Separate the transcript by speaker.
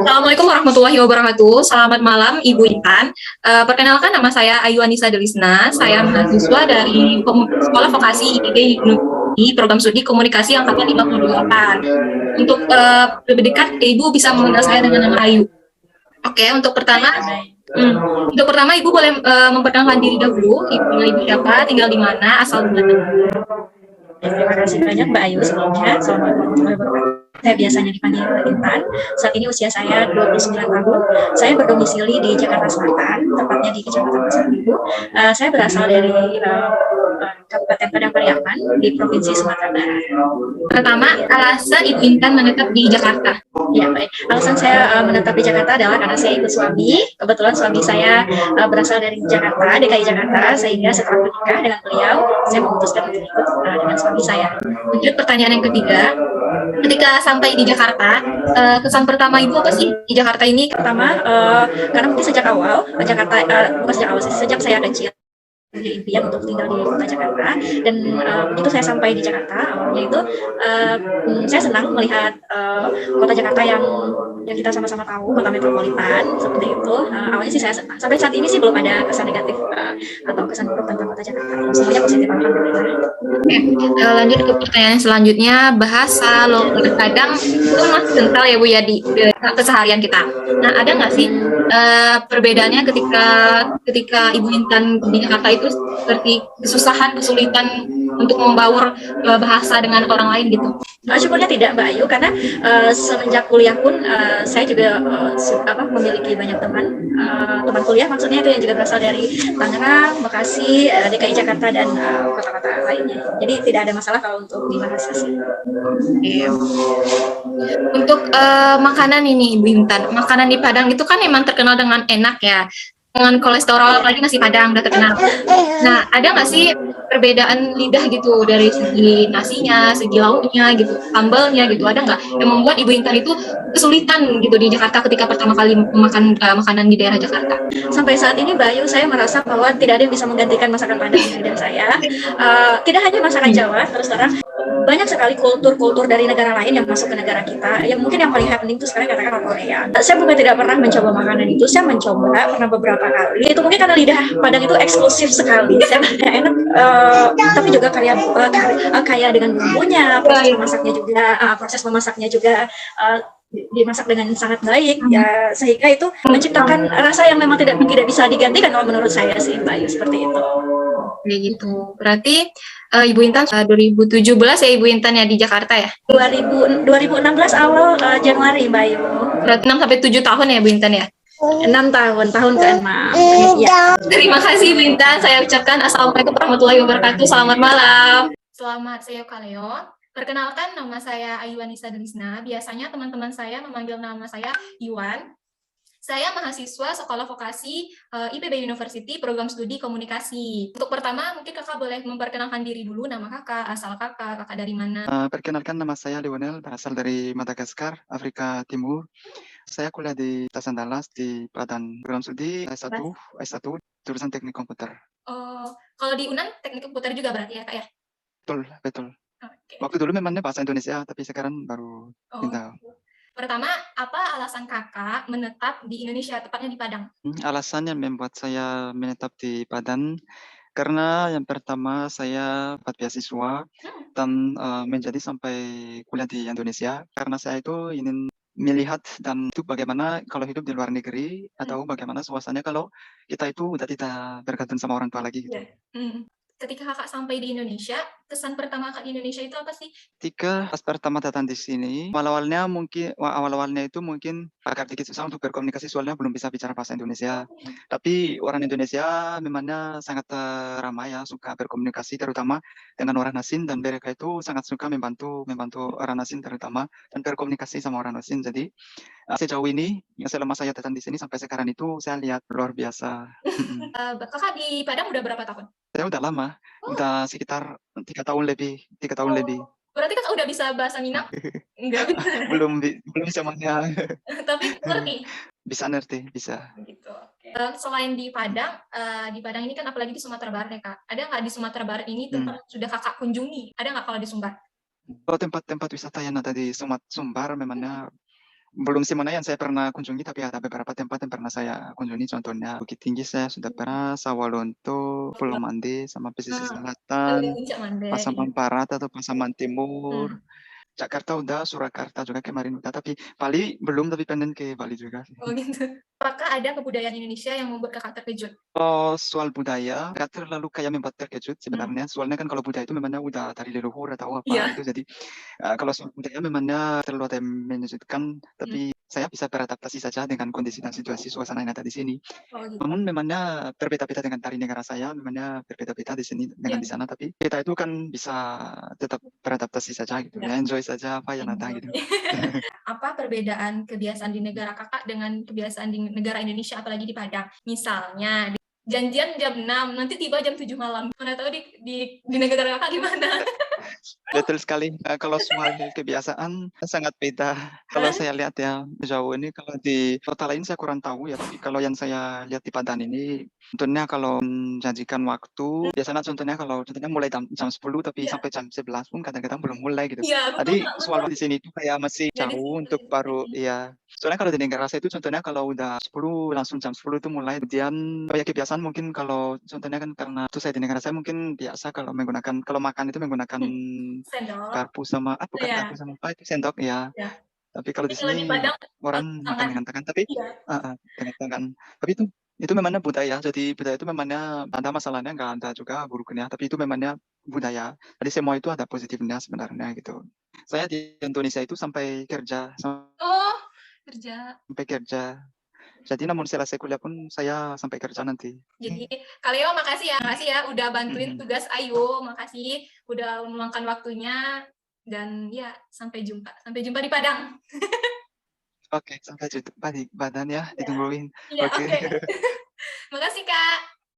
Speaker 1: Assalamualaikum warahmatullahi wabarakatuh. Selamat malam, Ibu Intan. Perkenalkan nama saya Ayu Anissa Delisna. Saya mahasiswa dari Sekolah Vokasi IPB University, Program Studi Komunikasi Angkatan 58. Untuk lebih dekat, Ibu bisa mengenal saya dengan nama Ayu. Oke, untuk pertama Ibu boleh memperkenalkan diri dahulu. Ibu siapa, tinggal di mana, asal di mana.
Speaker 2: Terima kasih banyak Mbak Ayu sebelumnya. Assalamualaikum warahmatullahi wabarakatuh. Saya biasanya dipanggil Intan. Saat ini usia saya 29 tahun. Saya berdomisili di Jakarta Selatan, tepatnya di Kecamatan Pasar Minggu. Saya berasal dari Kabupaten Padang Pariaman di Provinsi Sumatera Barat.
Speaker 1: Pertama, alasan Ibu Intan menetap di Jakarta.
Speaker 2: Ya, baik. Alasan saya menetap di Jakarta adalah karena saya ikut suami. Kebetulan suami saya berasal dari Jakarta, DKI Jakarta, sehingga setelah menikah dengan beliau, saya memutuskan untuk ikut dengan suami saya.
Speaker 1: Lanjut pertanyaan yang ketiga. Ketika sampai di Jakarta, kesan pertama Ibu apa sih di Jakarta ini?
Speaker 2: Pertama, karena mungkin sejak awal, Jakarta, bukan sejak awal, sejak saya kecil, punya impian untuk tinggal di kota Jakarta, dan begitu saya sampai di Jakarta awalnya itu saya senang melihat kota Jakarta yang kita sama-sama tahu, kota metropolitan seperti itu. Awalnya sih saya senang. Sampai saat ini sih belum ada kesan negatif atau kesan buruk tentang kota Jakarta. Semuanya positif, alhamdulillah.
Speaker 1: Oke, lanjut ke pertanyaan selanjutnya. Bahasa logat Padang itu masih kental ya Bu ya di keseharian kita. Nah, ada nggak sih perbedaannya ketika Ibu Intan di Jakarta itu seperti kesulitan untuk membaur bahasa dengan orang lain gitu?
Speaker 2: Syukurnya tidak Mbak Ayu, karena semenjak kuliah pun saya juga memiliki banyak teman kuliah, maksudnya itu yang juga berasal dari Tangerang, Bekasi, DKI Jakarta, dan kota-kota lainnya. Jadi tidak ada masalah kalau untuk di bahasa sih.
Speaker 1: Untuk makanan ini Ibu Intan, makanan di Padang itu kan memang terkenal dengan enak ya, dengan kolesterol, apalagi nasi Padang udah terkenal. Nah, ada nggak sih perbedaan lidah gitu dari segi nasinya, segi lauknya gitu, sambalnya gitu, ada nggak yang membuat Ibu Intan itu kesulitan gitu di Jakarta ketika pertama kali makan makanan di daerah Jakarta?
Speaker 2: Sampai saat ini Mbak Ayu, saya merasa bahwa tidak ada yang bisa menggantikan masakan Padang di lidah saya. Tidak hanya masakan Jawa, terus terang banyak sekali kultur-kultur dari negara lain yang masuk ke negara kita. Yang mungkin yang paling happening itu sekarang katakan Korea. Saya bukan tidak pernah mencoba makanan itu, saya mencoba pernah beberapa kali. Itu mungkin karena lidah Padang itu eksklusif sekali. Saya enak, tapi juga kaya dengan bumbunya, proses memasaknya juga dimasak dengan sangat baik ya, sehingga itu menciptakan rasa yang memang tidak bisa digantikan kalau menurut saya sih Mbak Ayu, seperti itu.
Speaker 1: Kayak gitu. Berarti Ibu Intan 2017 ya Ibu Intan ya di Jakarta ya?
Speaker 2: 2016 awal Januari Mbak Ayu.
Speaker 1: Berarti 6 sampai 7 tahun ya Ibu Intan ya?
Speaker 2: 6 tahun ke-6.
Speaker 1: Ya. Terima kasih Ibu Intan. Saya ucapkan Assalamualaikum warahmatullahi wabarakatuh. Selamat malam. Selamat Seyo Kaleo. Perkenalkan, nama saya Ayu Anissa Delisna. Biasanya teman-teman saya memanggil nama saya Iwan. Saya mahasiswa Sekolah Vokasi IPB University, Program Studi Komunikasi. Untuk pertama, mungkin kakak boleh memperkenalkan diri dulu, nama kakak, asal kakak dari mana?
Speaker 3: Perkenalkan, nama saya Lionel, berasal dari Madagaskar, Afrika Timur. Saya kuliah di Tasan Dallas di Padang, Program Studi S1, jurusan Teknik Komputer.
Speaker 1: Oh, kalau di UNAN Teknik Komputer juga berarti ya kak ya?
Speaker 3: Betul.
Speaker 1: Okay.
Speaker 3: Waktu dulu memangnya bahasa Indonesia, tapi sekarang baru pindah.
Speaker 1: Pertama, apa alasan kakak menetap di Indonesia, tepatnya di Padang?
Speaker 3: Alasannya membuat saya menetap di Padang, karena yang pertama saya dapat beasiswa dan menjadi sampai kuliah di Indonesia, karena saya itu ingin melihat dan itu bagaimana kalau hidup di luar negeri, atau bagaimana suasananya kalau kita itu udah tidak bergantung sama orang tua lagi gitu.
Speaker 1: Ketika kakak sampai di Indonesia, kesan pertama kakak di Indonesia itu apa sih?
Speaker 3: Pas pertama datang di sini, awal-awalnya itu mungkin agak sedikit susah untuk berkomunikasi, soalnya belum bisa bicara bahasa Indonesia. Tapi orang Indonesia memangnya sangat ramai ya, suka berkomunikasi terutama dengan orang asing, dan mereka itu sangat suka membantu orang asing terutama, dan berkomunikasi sama orang asing. Jadi sejauh ini selama saya datang di sini sampai sekarang itu saya lihat luar biasa.
Speaker 1: Kakak di Padang udah berapa tahun?
Speaker 3: Saya udah lama, udah sekitar 3 tahun lebih.
Speaker 1: Berarti kakak udah bisa bahasa Minang? Enggak bisa.
Speaker 3: belum bisa mana.
Speaker 1: Tapi ngerti?
Speaker 3: Bisa ngerti, bisa.
Speaker 1: Gitu. Selain di Padang ini kan apalagi di Sumatera Barat ya kak. Ada nggak di Sumatera Barat ini tempat sudah kakak kunjungi? Ada nggak kalau di Sumbar?
Speaker 3: Kalau tempat-tempat wisata yang ada di Sumbar memangnya belum semuanya yang saya pernah kunjungi, tapi ada beberapa tempat yang pernah saya kunjungi. Contohnya Bukit Tinggi saya sudah pernah, Sawalunto, Pulau Mande, sama pesisir
Speaker 1: Ah,
Speaker 3: selatan,
Speaker 1: Puncak Mande, iya.
Speaker 3: Pasaman Barat atau Pasaman Timur.
Speaker 1: Hmm.
Speaker 3: Jakarta udah, Surakarta juga kemarin udah, tapi Bali belum, tapi pengen ke Bali juga.
Speaker 1: Oh gitu. Apakah ada kebudayaan Indonesia yang membuat kakak terkejut?
Speaker 3: Kalau soal budaya, nggak terlalu kayak membuat terkejut
Speaker 1: Hmm.
Speaker 3: sebenarnya. Soalnya kan kalau budaya itu memangnya udah dari leluhur atau apa
Speaker 1: Iya.
Speaker 3: gitu. Jadi kalau soal budaya memangnya terlalu ada yang mengejutkan, tapi saya bisa beradaptasi saja dengan kondisi dan situasi suasana yang ada di sini.
Speaker 1: Oh gitu.
Speaker 3: Namun memangnya berbeda-beda dengan dari negara saya, memangnya berbeda-beda di sini dengan
Speaker 1: Iya.
Speaker 3: di sana, tapi kita itu kan bisa tetap beradaptasi saja gitu,
Speaker 1: Iya.
Speaker 3: ya enjoy saja apa yang ada gitu.
Speaker 1: Apa perbedaan kebiasaan di negara kakak dengan kebiasaan di negara Indonesia, apalagi di Padang? Misalnya, janjian jam 6, nanti tiba jam 7 malam. Mana tahu di negara kakak gimana?
Speaker 3: Betul sekali. Kalau soal kebiasaan sangat beda. Kalau saya lihat ya jauh ini, kalau di kota lain saya kurang tahu ya. Tapi kalau yang saya lihat di Padang ini, contohnya kalau menjanjikan waktu, biasanya contohnya mulai jam 10 tapi
Speaker 1: Iya.
Speaker 3: sampai jam 11 pun kadang-kadang belum mulai gitu.
Speaker 1: Iya, betul
Speaker 3: Jadi
Speaker 1: Kak,
Speaker 3: soal
Speaker 1: betul.
Speaker 3: di sini itu kayak masih
Speaker 1: Ya, di
Speaker 3: jauh
Speaker 1: situ,
Speaker 3: untuk
Speaker 1: di
Speaker 3: baru
Speaker 1: situ.
Speaker 3: ya. Soalnya kalau di negara saya itu contohnya kalau udah 10 langsung jam 10 itu mulai. Kemudian ya kebiasaan mungkin kalau contohnya kan karena itu saya di negara saya mungkin biasa kalau makan itu menggunakan
Speaker 1: Sendok.
Speaker 3: garpu sama bukan
Speaker 1: Iya,
Speaker 3: garpu sama apa itu sendok ya.
Speaker 1: ya.
Speaker 3: Tapi kalau
Speaker 1: Tapi
Speaker 3: di
Speaker 1: kalau
Speaker 3: sini
Speaker 1: di Padang
Speaker 3: orang
Speaker 1: pakai
Speaker 3: makan
Speaker 1: tangan.
Speaker 3: dengan tangan, tapi
Speaker 1: Iya.
Speaker 3: dengan tangan. Tapi itu memangnya budaya. Jadi budaya itu memangnya ada masalahnya, nggak ada juga buruknya. Tapi itu memangnya budaya. Jadi semua itu ada positifnya sebenarnya gitu. Saya di Indonesia itu
Speaker 1: Oh, kerja.
Speaker 3: sampai kerja. Jadi namun selesai kuliah pun saya sampai kerja nanti.
Speaker 1: Jadi, Kaleo makasih ya udah bantuin
Speaker 3: Mhm.
Speaker 1: tugas Ayu, makasih udah meluangkan waktunya dan ya sampai jumpa. Sampai jumpa di Padang.
Speaker 3: Oke, sampai jumpa di Badan ya,
Speaker 1: Ya.
Speaker 3: ditungguin.
Speaker 1: Iya,
Speaker 3: Oke.
Speaker 1: oke. Makasih Kak.